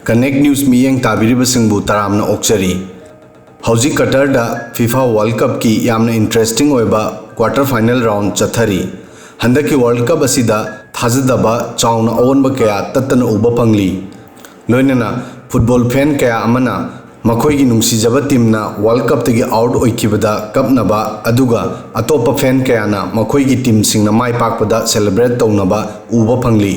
Connect news मियेंग ताबिरिबसिंगबु तरामना ओक्चरी हौजी कटरदा फीफा वर्ल्ड कप की यामना इंटरेस्टिंग होइबा क्वार्टर फाइनल राउंड चथरी हंदकी वर्ल्ड कप असिदा थाजदबा चाउना अवनबा कया तत्तन उबा पंगली लोइनना फुटबॉल फैन कया अमना मखोइगी नुंसीजबा टीमना वर्ल्ड कप तगी आउट ओइकिबदा कपनबा अदुगा अतोपा फैन कयाना मखोइगी टीम सिंगना माइ पाकपदा सेलिब्रेट तौनबा उबा पंगली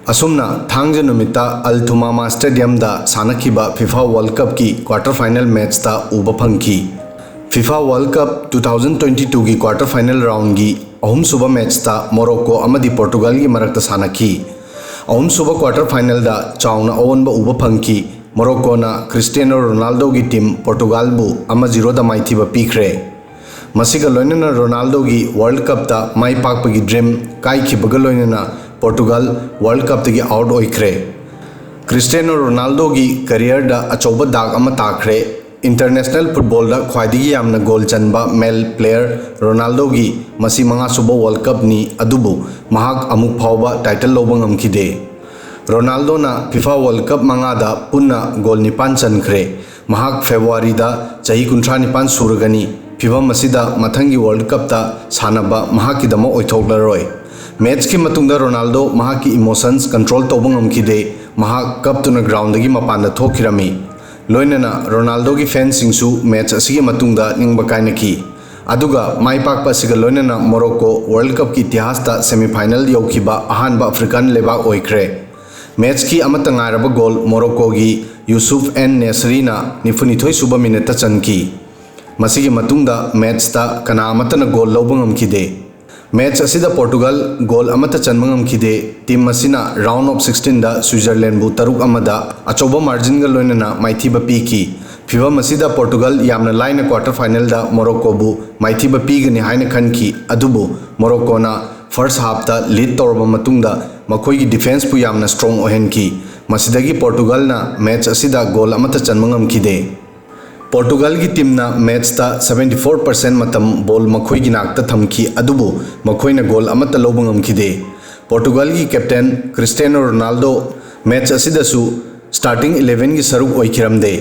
असुमना थांगजे नुमिता अल थुमामा स्टेडियम दा सानखिबा फीफा वर्ल्ड कप की क्वार्टर फाइनल मैच ता उबा फंकी फीफा वर्ल्ड कप 2022 की क्वार्टर फाइनल राउंड की अहुम सुबह मैच ता मोरक्को अमदी पोर्टुगल की मरक्ता सानखी अहुम सुबह क्वार्टर फाइनल दा चाउना अवनबा उबा फंकी मोरक्को ना क्रिस्टियानो रोनाल्डो की टीम पोर्टुगल बु 0 दा माइथिबा पीखरे मसिगा लोइनना रोनाल्डो की वर्ल्ड कप ता माइ पाकपगी ड्रीम काइखिबगा लोइनना पोर्टुगल वर्ल्ड कप तगी आउट ओइखरे क्रिस्टियानो रोनाल्डो की करियर दा अचौबा दाग अमा ताखरे इंटरनेशनल फुटबॉल दा ख्वाइदगी यामना गोल चनबा मेल प्लेयर रोनाल्डो की मसी 5 सुबह वर्ल्ड कप नी अदुबु महाक अमुक फावबा टाइटल लोबा ngamkhide रोनाल्डो ना फीफा वर्ल्ड कप 5 दा पुन्ना गोल 9 चनखरे महाक फेब्रुआरी दा चही 19 सुरगनी फिवम मसिदा मथंगी वर्ल्ड कप ता सानबा महाकिदमा ओइथोक्लरोय मैच की मतुंगदा रोनाल्डो महाकी इमोशंस कंट्रोल तौबा ngamkhide महाक कप तुना ग्राउंड दगी मपान दा थोखिरमी लोइनना रोनाल्डो की फैन सिंगसु मैच असिगी मतुंगदा निंगबा काइनकी अदुगा माइ पाकपा सिगा लोइनना मोरक्को वर्ल्ड कप की इतिहास ता सेमीफाइनल यौखिबा अहानबा अफ्रीकन लेबाक ओइखरे मैच की अमता ngairaba गोल मोरक्को की यूसुफ एन नेसरीना 92 सुबह मिनट चनकी मसिगी मतुंगदा मैच ता कना अमतना गोल लौबा ngamkhide मैच असिदा पोर्टुगल गोल अमता चनबा ngamkhide टीम मसिना राउंड ऑफ 16 दा स्विट्जरलैंड बु तरुक अमदा अचौबा मार्जिन गा लोइनना माइथिबा पीकी फिवा मसिदा पोर्टुगल यामना लाइन क्वार्टर फाइनल दा मोरक्को बु माइथिबा पीगनी हाइना खनकी अदुबु मोरक्को ना फर्स्ट हाफ ता लीड तौरबा मतुंगदा मखोइगी डिफेंस पु यामना स्ट्रांग ओहेनकी मसिदगी पोर्टुगल ना मैच असिदा गोल अमता चनबा ngamkhide पोर्टुगल की टीम ना मैच ता 74% मतम बॉल मखोइगी नाकता थमकी अदुबु मखोइना गोल अमता लौबा ngamkhide पोर्टुगल की कैप्टन क्रिस्टियानो रोनाल्डो मैच असिदसु स्टार्टिंग 11 की सरुक ओइखिरमदे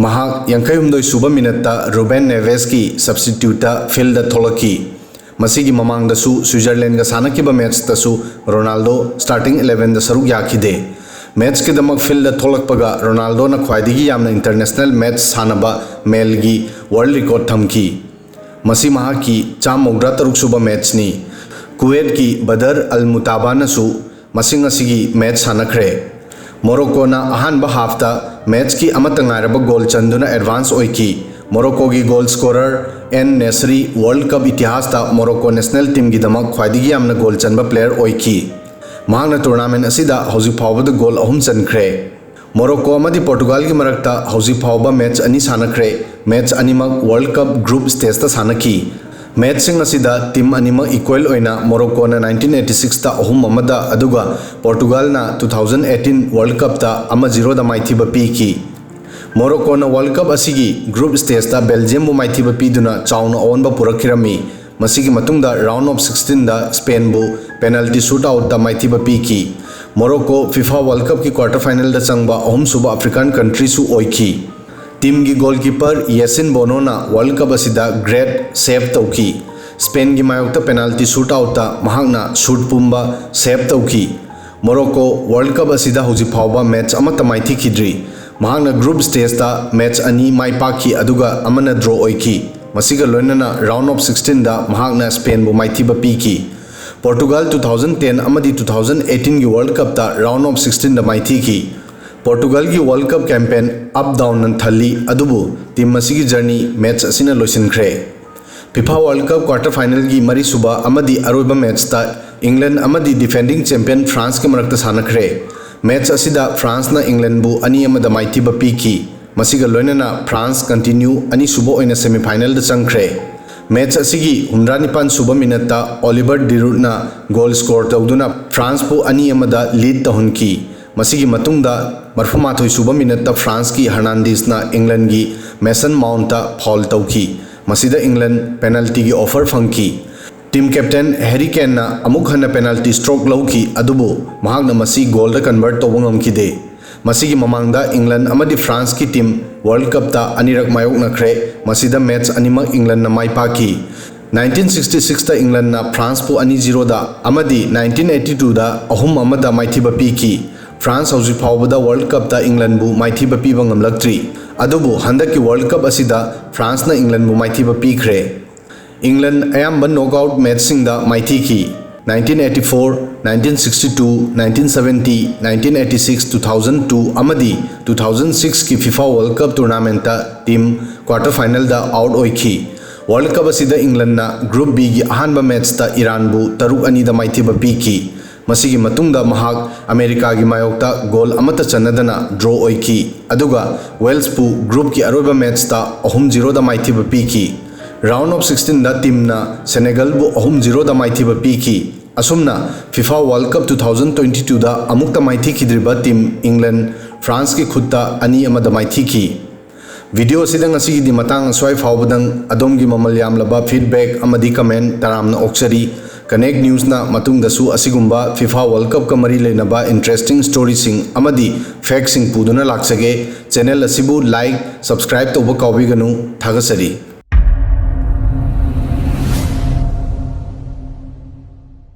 महाक 29 सुबह मिनट ता रूबेन नेवेस की सब्स्टिट्यूटा फील्ड दा थोलकी मसिगी ममांगदसु स्विट्जरलैंड का सानकिबा मैच तसु रोनाल्डो स्टार्टिंग 11 दा सरुक याखिदे मैच के दमक फील्ड थोलकपगा रोनाल्डो ना ख्वाइदगी यामना इंटरनेशनल मैच सानबा मेल की वर्ल्ड रिकॉर्ड थमकी मसी माह की 93 सुबह मैच नी कुवैत की बदर अल मुताबानसु मसिंग असिगी मैच सानखरे मोरक्को ना अहानबा हाफता मैच की अमत ngairaba गोल चंदुना एडवांस ओइकी मोरक्को की goal scorer En Nesyri world cup इतिहास ता मोरक्को नेशनल टीम की दमक ख्वाइदगी यामना गोल चनबा प्लेयर ओइकी महांगना टूर्नामेंट असिदा हौजी फावबद गोल 3 चनखरे मोरक्को अमदी पोर्टुगल की मरक्ता हौजी फावबा मैच अनि सानखरे मैच अनिमक वर्ल्ड कप ग्रुप स्टेज ता सानकी मैच सिंग असिदा टीम अनिमक इक्वल ओइना मोरक्को ना 1986 ता अहुम अमदा अदुगा पोर्टुगल ना 2018 वर्ल्ड कप ता 0 दा माइथिबा पीकी मोरक्को ना वर्ल्ड कप असिगी ग्रुप स्टेज ता बेल्जियम बु माइथिबा पीदुना चाउना ओनबा पुरखिरमी मसिगी मतुंगदा राउंड ऑफ 16 दा स्पेन बु पेनल्टी शूट आउट दा माइथिबा पीकी मोरक्को फीफा वर्ल्ड कप की क्वार्टर फाइनल दा चंगबा अहुम सुबह अफ्रीकन कंट्री सु ओइकी टीम की गोलकीपर येसिन बोनो ना वर्ल्ड कप असिदा ग्रेट सेव तौकी स्पेन की मायोक्ता पेनल्टी शूट आउट दा महांगना शूट पुंबा सेव तौकी मोरक्को वर्ल्ड कप असिदा हौजी फावबा मैच अमता माइथी खिद्री महांगना ग्रुप स्टेज ता मैच अनि माइ पाकी अदुगा अमना ड्रॉ ओइकी मसिगा लोइनना राउंड ऑफ 16 दा महांगना स्पेन बु माइथिबा पीकी पोर्टुगल 2010 अमदी 2018 की वर्ल्ड कप ता राउंड ऑफ 16 दा माइथी की पोर्टुगल की world Cup campaign up down न थली अदुबु टीम मसिगी जर्नी मैच असिना लोइसिनखरे FIFA world Cup quarter final की मरी सुबह अमदी अरोइबा मैच ता इंग्लैंड अमदी डिफेंडिंग चैंपियन फ्रांस के मरक्ता सानखरे मैच असिदा फ्रांस ना इंग्लैंड बु अनि अमदा माइथिबा पीकी मसिगा लोइनना फ्रांस कंटिन्यू अनि सुबह ओइना सेमीफाइनल दा चंखरे मैच असिगी 19 सुबह मिनट ता ओलिवर डिरूड ना गोल स्कोर तौदुना फ्रांस पु अनि अमदा लीड तहुनकी मसिगी मतुंगदा 38 सुबह मिनट ता फ्रांस की हर्नांडिस ना इंग्लैंड की मेसन माउंट ता फॉल तौकी मसिदा इंग्लैंड पेनल्टी की offer funky team captain Harry Kane अमुक हन पेनल्टी स्ट्रोक लौकी अदुबु महागना मसी गोल दा कन्वर्ट तौबा ngamkhide मसीगी ममांगदा इंग्लैंड अमदी फ्रांस की टीम वर्ल्ड कप ता अनिरक मायोकनख्रे मसीदा मैच अनिमक इंग्लैंड ना माई पाकी 1966 ता इंग्लैंड ना फ्रांस पु 2-0 दा अमदी 1982 दा अहुम अमदा माइथिबा पीकी फ्रांस हौजिक फावबदा वर्ल्ड कप ता इंग्लैंड बु माइथिबा पीबा ngamlaktri अदुबु हंदकी वर्ल्ड कप असिदा फ्रांस ना इंग्लैंड बु माइथिबा पीखरे इंग्लैंड अयाम्बा नॉकआउट मैच सिंगदा माइथिकी 1984, 1962, 1970, 1986, 2002 अमदी 2006 की FIFA world cup tournament team quarter final दा आउट होइखी वर्ल्ड कप असिदा इंग्लैंड ना ग्रुप बी की अहानबा मैच ता ईरान बु 3-2 दा माइथिबा पीकी मसीगी मतुंगदा महाक अमेरिका की मायोक्ता गोल अमत चन्नदना ड्रॉ होइखी अदुगा वेल्स बु ग्रुप की अरोबा मैच ता 3-0 दा माइथिबा पीकी राउंड ऑफ 16 दा टीम ना सेनेगल बु 3-0 दा माइथिबा पीकी असुमना फीफा वर्ल्ड कप 2022 दा अमुक्ता माइथिखिद्रिबा टीम इंग्लैंड फ्रांस की खुत्ता अनी अमदा माइथिखी वीडियो सिदंग असिगी मतंग स्वाई फावबदंग अदोमगी ममल यामलबा फीडबैक अमदी कमेंट तरामना ऑक्सरी कनेक्ट न्यूज़ ना मतुंगदसु असिगुंबा फीफा वर्ल्ड कप का मरी लेनबा इंटरेस्टिंग स्टोरी सिंग अमदी फैक्ट सिंग पुदुना लाक्सगे चैनल असिबु लाइक सब्सक्राइब तौबा काउबिगनु थागसरी।